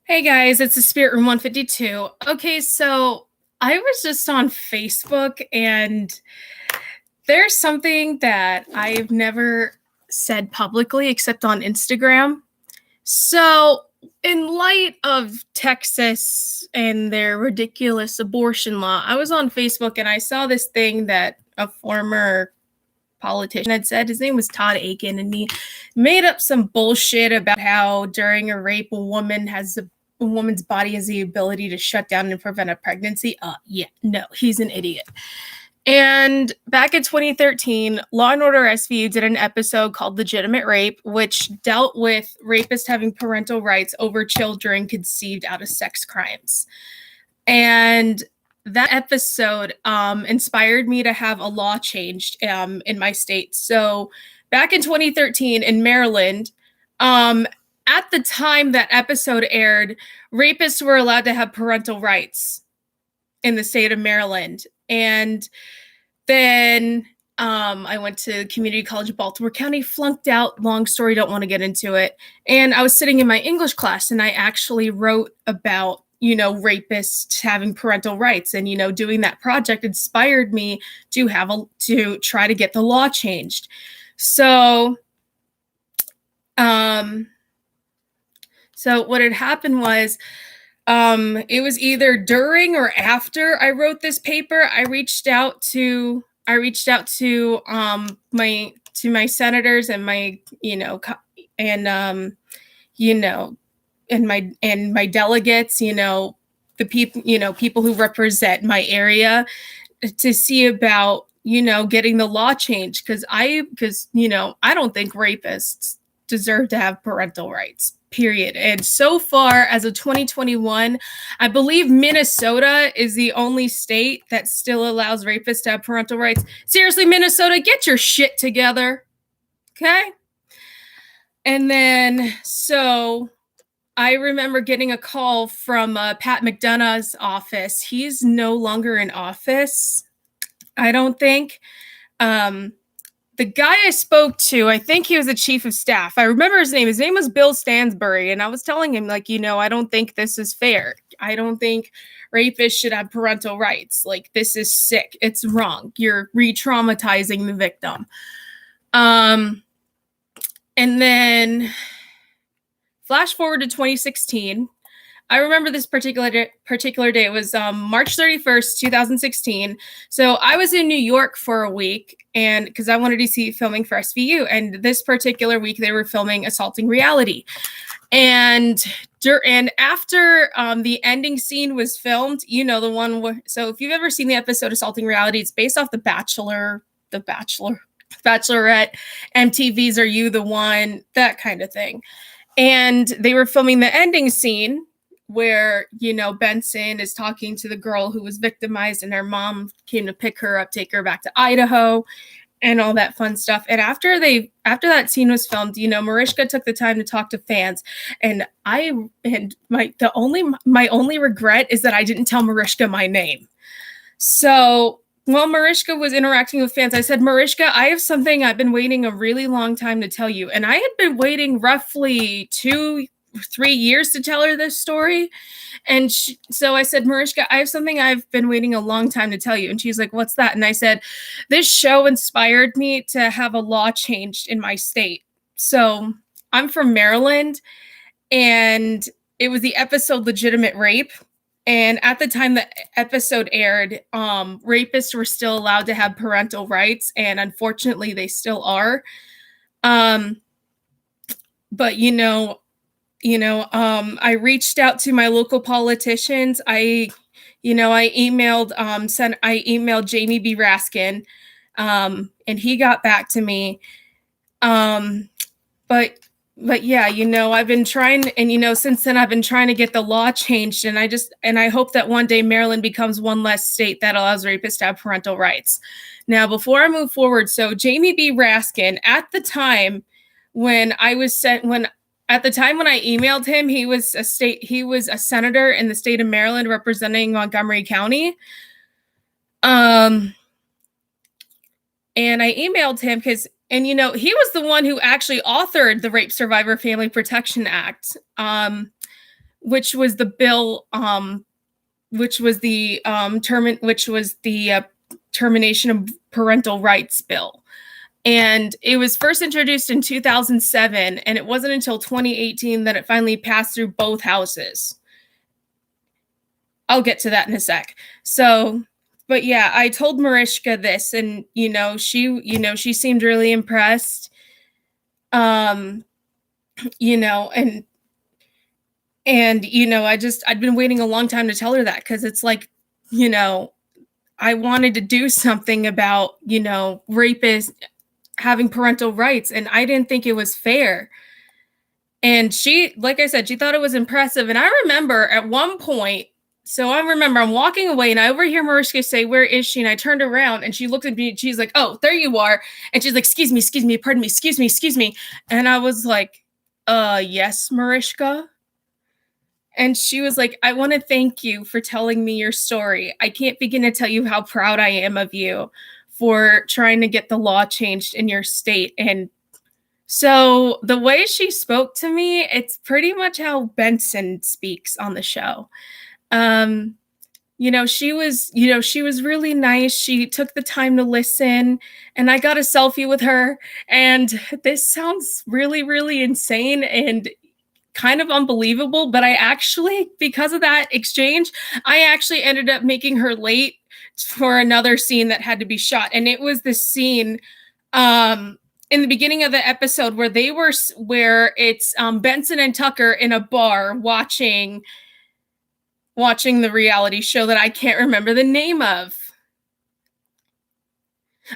Hey guys, it's the Spirit Room 152. Okay, so I was just on Facebook and there's something that I've never said publicly except on Instagram. So, in light of Texas and their ridiculous abortion law, I was on Facebook and I saw this thing that a former politician had said. His name was Todd Aiken, and he made up some bullshit about how during a rape, a woman's body has the ability to shut down and prevent a pregnancy. Yeah, no, he's an idiot. And back in 2013, Law and Order SVU did an episode called Legitimate Rape, which dealt with rapists having parental rights over children conceived out of sex crimes. And that episode inspired me to have a law changed in my state. So back in 2013 in Maryland, at the time that episode aired, rapists were allowed to have parental rights in the state of Maryland. And then I went to Community College of Baltimore County, flunked out. Long story, don't want to get into it. And I was sitting in my English class and I actually wrote about, rapists having parental rights, and, doing that project inspired me to try to get the law changed. So, what had happened was, it was either during or after I wrote this paper, I reached out to my senators and my, and my delegates, the people who represent my area, to see about, getting the law changed. Because I don't think rapists deserve to have parental rights, period. And so far as of 2021, I believe Minnesota is the only state that still allows rapists to have parental rights. Seriously, Minnesota, get your shit together. Okay? And then, so I remember getting a call from Pat McDonough's office. He's no longer in office, I don't think. The guy I spoke to, I think he was the chief of staff. I remember his name. His name was Bill Stansbury. And I was telling him, I don't think this is fair. I don't think rapists should have parental rights. This is sick. It's wrong. You're re-traumatizing the victim. And then flash forward to 2016. I remember this particular day. It was March 31st, 2016. So I was in New York for a week, and because I wanted to see filming for SVU. And this particular week, they were filming Assaulting Reality. And after the ending scene was filmed, the one. So if you've ever seen the episode Assaulting Reality, it's based off The Bachelor, Bachelorette, MTV's Are You the One, that kind of thing. And they were filming the ending scene where, Benson is talking to the girl who was victimized, and her mom came to pick her up, take her back to Idaho, and all that fun stuff. And after that scene was filmed, Mariska took the time to talk to fans. And my only regret is that I didn't tell Mariska my name. So while Mariska was interacting with fans, I said, Mariska, I have something I've been waiting a really long time to tell you. And I had been waiting roughly 2-3 years to tell her this story. And so I said, Mariska, I have something I've been waiting a long time to tell you. And she's like, what's that? And I said, this show inspired me to have a law changed in my state. So I'm from Maryland, and it was the episode Legitimate Rape. And at the time the episode aired, rapists were still allowed to have parental rights, and unfortunately, they still are. But I reached out to my local politicians. I emailed Jamie B. Raskin, and he got back to me. But yeah, I've been trying, and since then I've been trying to get the law changed, and I hope that one day Maryland becomes one less state that allows rapists to have parental rights. Now, before I move forward, so Jamie B. Raskin, at the time when I emailed him, he was a senator in the state of Maryland representing Montgomery County. And I emailed him because And he was the one who actually authored the Rape Survivor Family Protection Act, which was the bill, which was the termination of parental rights bill. And it was first introduced in 2007, and it wasn't until 2018 that it finally passed through both houses. I'll get to that in a sec. So, but yeah, I told Mariska this, and she seemed really impressed. And I'd been waiting a long time to tell her that, because it's like, I wanted to do something about, rapists having parental rights, and I didn't think it was fair. And she, like I said, she thought it was impressive. And I remember at one point, I'm walking away and I overhear Mariska say, "Where is she?" And I turned around and she looked at me and she's like, "Oh, there you are." And she's like, excuse me, pardon me, excuse me. And I was like, yes, Mariska. And she was like, "I want to thank you for telling me your story. I can't begin to tell you how proud I am of you for trying to get the law changed in your state." And so the way she spoke to me, it's pretty much how Benson speaks on the show. She was really nice. She took the time to listen, and I got a selfie with her. And this sounds really, really insane and kind of unbelievable, but I actually, because of that exchange, I actually ended up making her late for another scene that had to be shot. And it was the scene in the beginning of the episode where it's Benson and Tucker in a bar watching the reality show that I can't remember the name of.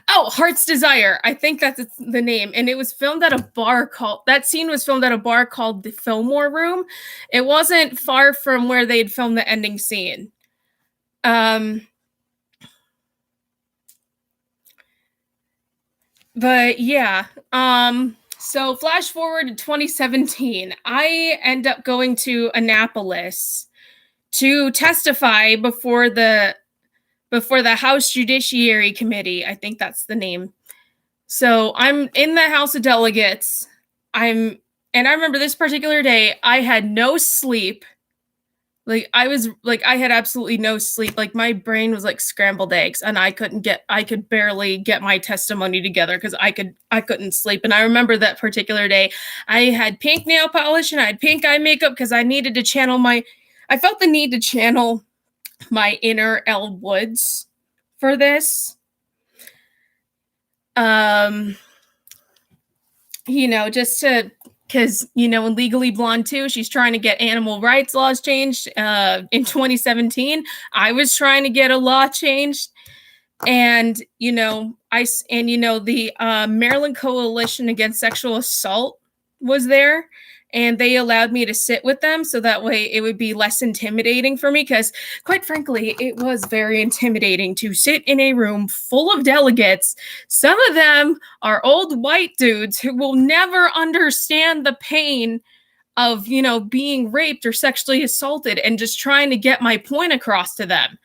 Oh, Heart's Desire. I think that's the name. And it was filmed at a bar that scene was filmed at a bar called the Fillmore Room. It wasn't far from where they'd filmed the ending scene. But yeah. So flash forward to 2017. I end up going to Annapolis to testify before the House Judiciary Committee. I think that's the name. So I'm in the House of Delegates. And I remember this particular day, I had no sleep. I had absolutely no sleep. Like, my brain was like scrambled eggs, and I could barely get my testimony together because I couldn't sleep. And I remember that particular day, I had pink nail polish and I had pink eye makeup because I felt the need to channel my inner Elle Woods for this. Because, in Legally Blonde 2, she's trying to get animal rights laws changed. In 2017, I was trying to get a law changed. And, the Maryland Coalition Against Sexual Assault was there. And they allowed me to sit with them so that way it would be less intimidating for me, because, quite frankly, it was very intimidating to sit in a room full of delegates. Some of them are old white dudes who will never understand the pain of, being raped or sexually assaulted, and just trying to get my point across to them.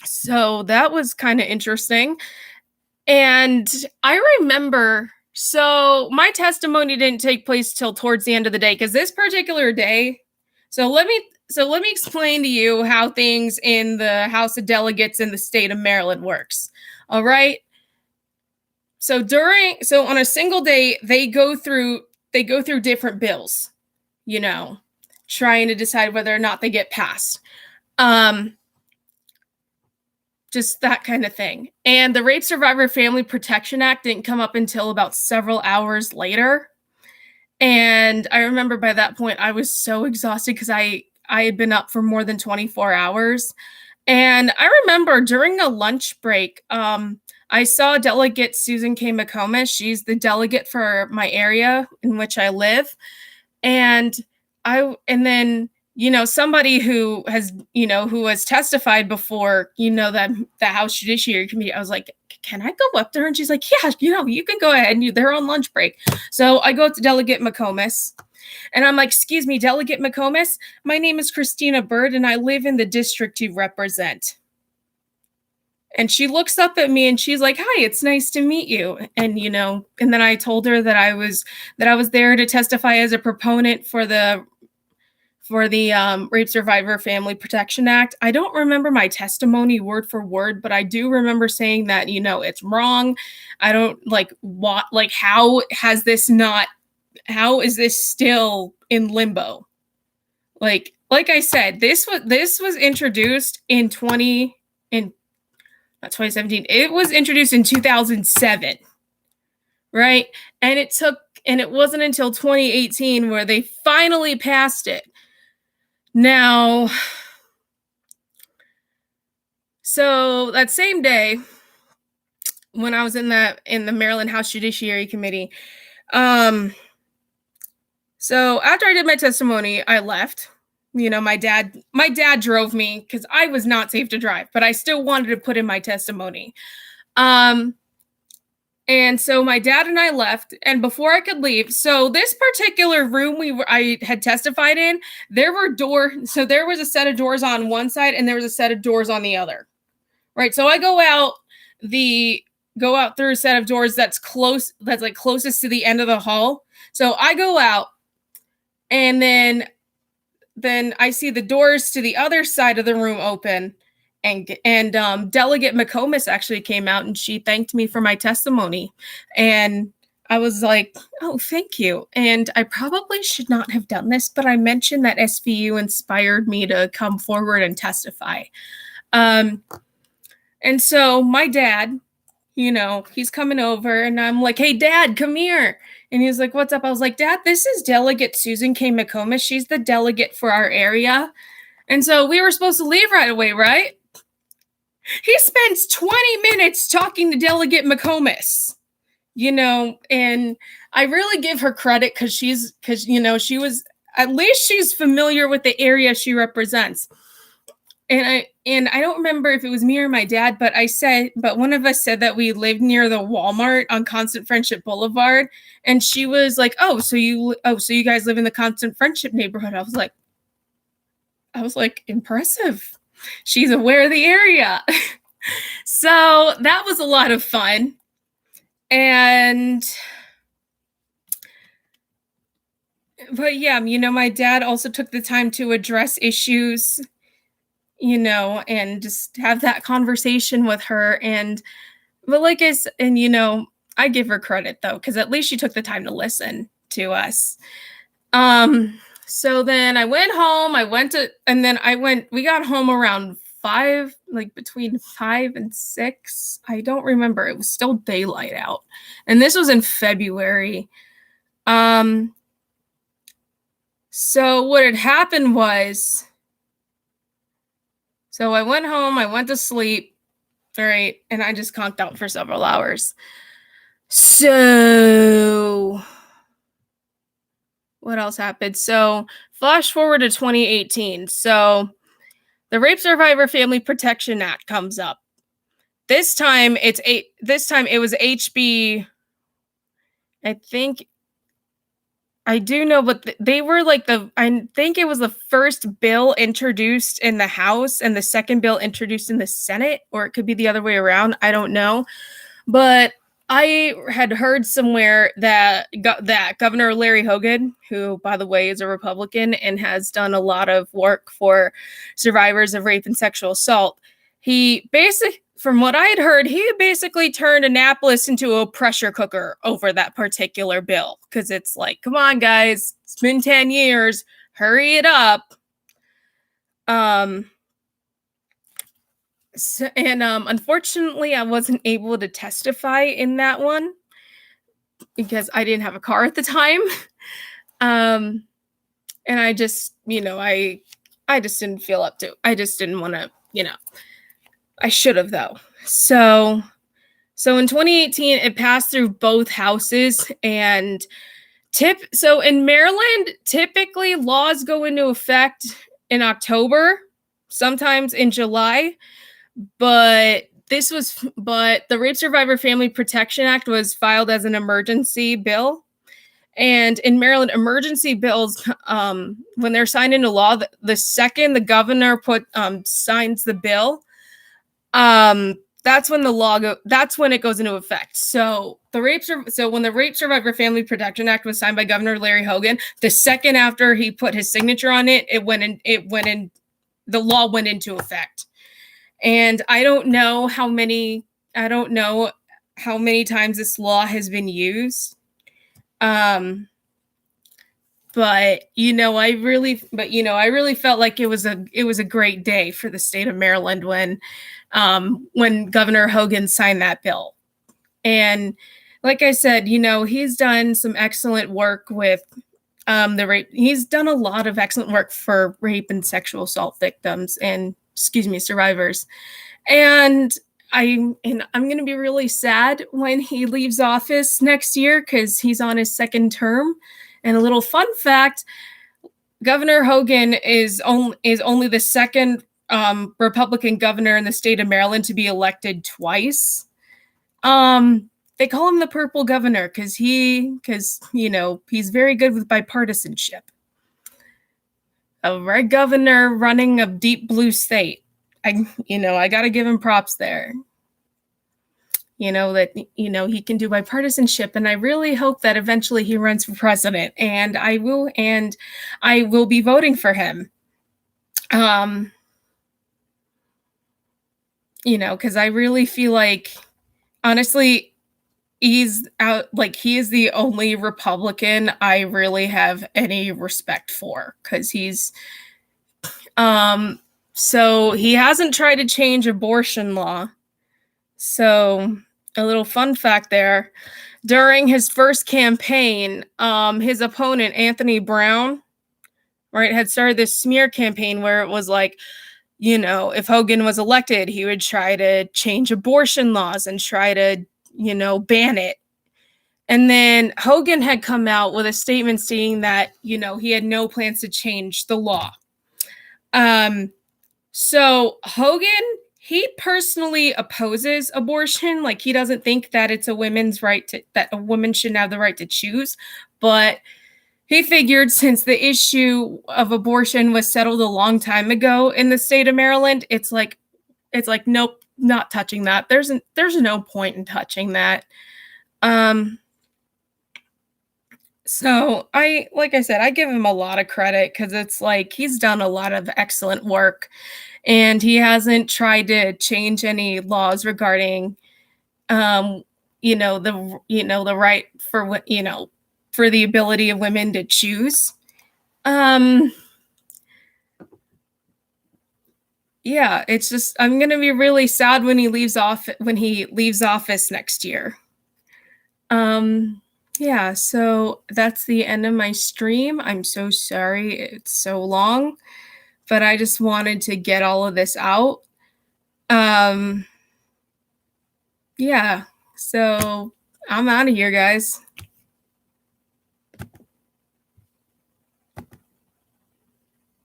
So that was kind of interesting. And I remember... So my testimony didn't take place till towards the end of the day, because this particular day. So let me explain to you how things in the House of Delegates in the state of Maryland works. All right. So on a single day, they go through different bills, trying to decide whether or not they get passed. Just that kind of thing. And the Rape Survivor Family Protection Act didn't come up until about several hours later. And I remember by that point, I was so exhausted because I had been up for more than 24 hours. And I remember during a lunch break, I saw Delegate Susan K. McComas. She's the delegate for my area in which I live. And then somebody who has testified before, the House Judiciary Committee, I was like, can I go up there? And she's like, yeah, you can go ahead. And they're on lunch break. So I go up to Delegate McComas, and I'm like, excuse me, Delegate McComas, my name is Christina Bird, and I live in the district you represent. And she looks up at me and she's like, "Hi, it's nice to meet you." And and then I told her that I was there to testify as a proponent for the Rape Survivor Family Protection Act. I don't remember my testimony word for word, but I do remember saying that, it's wrong. I don't how is this still in limbo? Like I said, this was introduced in not 2017. It was introduced in 2007, right? And it wasn't until 2018 where they finally passed it. Now, so that same day, when I was in the Maryland House Judiciary Committee, so after I did my testimony, I left. My dad drove me because I was not safe to drive, but I still wanted to put in my testimony. And so my dad and I left, and before I could leave, so this particular room I had testified in, there were doors. So there was a set of doors on one side, and there was a set of doors on the other. Right. So I go out through a set of doors that's like closest to the end of the hall. So I go out, and then I see the doors to the other side of the room open, and Delegate McComas actually came out, and she thanked me for my testimony. And I was like, "Oh, thank you." And I probably should not have done this, but I mentioned that SVU inspired me to come forward and testify. And so my dad, he's coming over, and I'm like, "Hey, Dad, come here." And he's like, "What's up?" I was like, "Dad, this is Delegate Susan K. McComas. She's the delegate for our area." And so we were supposed to leave right away, right? He spends 20 minutes talking to Delegate McComas, and I really give her credit because she was, at least she's familiar with the area she represents. And I don't remember if it was me or my dad, but one of us said that we lived near the Walmart on Constant Friendship Boulevard. And she was like, so you guys live in the Constant Friendship neighborhood. I was like, impressive. She's aware of the area. So that was a lot of fun. But yeah, my dad also took the time to address issues, and just have that conversation with her. But like I said, I give her credit though, because at least she took the time to listen to us. So then I went home, we got home around 5, like between 5 and 6. I don't remember. It was still daylight out. And this was in February. So what had happened was, so I went home, I went to sleep, right? And I just conked out for several hours. So what else happened? So flash forward to 2018. So the Rape Survivor Family Protection Act comes up. This time it was HB, I think, I do know, but they were like I think it was the first bill introduced in the House and the second bill introduced in the Senate, or it could be the other way around. I don't know. But I had heard somewhere that Governor Larry Hogan, who, by the way, is a Republican and has done a lot of work for survivors of rape and sexual assault, from what I had heard, he basically turned Annapolis into a pressure cooker over that particular bill. Because it's like, come on, guys, it's been 10 years, hurry it up. Unfortunately, I wasn't able to testify in that one because I didn't have a car at the time. And I just, I just didn't feel up to it. I just didn't want to, I should have though. So in 2018, it passed through both houses, and so in Maryland, typically laws go into effect in October, sometimes in July, but the Rape Survivor Family Protection Act was filed as an emergency bill. And in Maryland, emergency bills, when they're signed into law, the second the governor signs the bill, that's when that's when it goes into effect. So when the Rape Survivor Family Protection Act was signed by Governor Larry Hogan, the second after he put his signature on it, the law went into effect. And I don't know how many times this law has been used. But I really felt like it was a great day for the state of Maryland when Governor Hogan signed that bill. And like I said, he's done some excellent work with the rape. He's done a lot of excellent work for rape and sexual assault victims and survivors. And I'm going to be really sad when he leaves office next year because he's on his second term. And a little fun fact, Governor Hogan is only the second Republican governor in the state of Maryland to be elected twice. They call him the Purple Governor because he's very good with bipartisanship. A red governor running a deep blue state. I got to give him props there. That he can do bipartisanship, and I really hope that eventually he runs for president, and I will be voting for him. Because I really feel like, honestly, he is the only Republican I really have any respect for, because so he hasn't tried to change abortion law. So a little fun fact there, during his first campaign, his opponent, Anthony Brown, right, had started this smear campaign where it was like, if Hogan was elected, he would try to change abortion laws and try to, ban it. And then Hogan had come out with a statement saying that, he had no plans to change the law. So Hogan, he personally opposes abortion. Like, he doesn't think that it's a woman's right that a woman shouldn't have the right to choose. But he figured since the issue of abortion was settled a long time ago in the state of Maryland, it's like, nope, not touching that. There's no point in touching that. So like I said, I give him a lot of credit because it's like he's done a lot of excellent work. And he hasn't tried to change any laws regarding, the right for the ability of women to choose. Yeah, it's just, I'm gonna be really sad when he leaves office next year. Yeah, so that's the end of my stream. I'm so sorry it's so long, but I just wanted to get all of this out. Yeah, so I'm out of here, guys.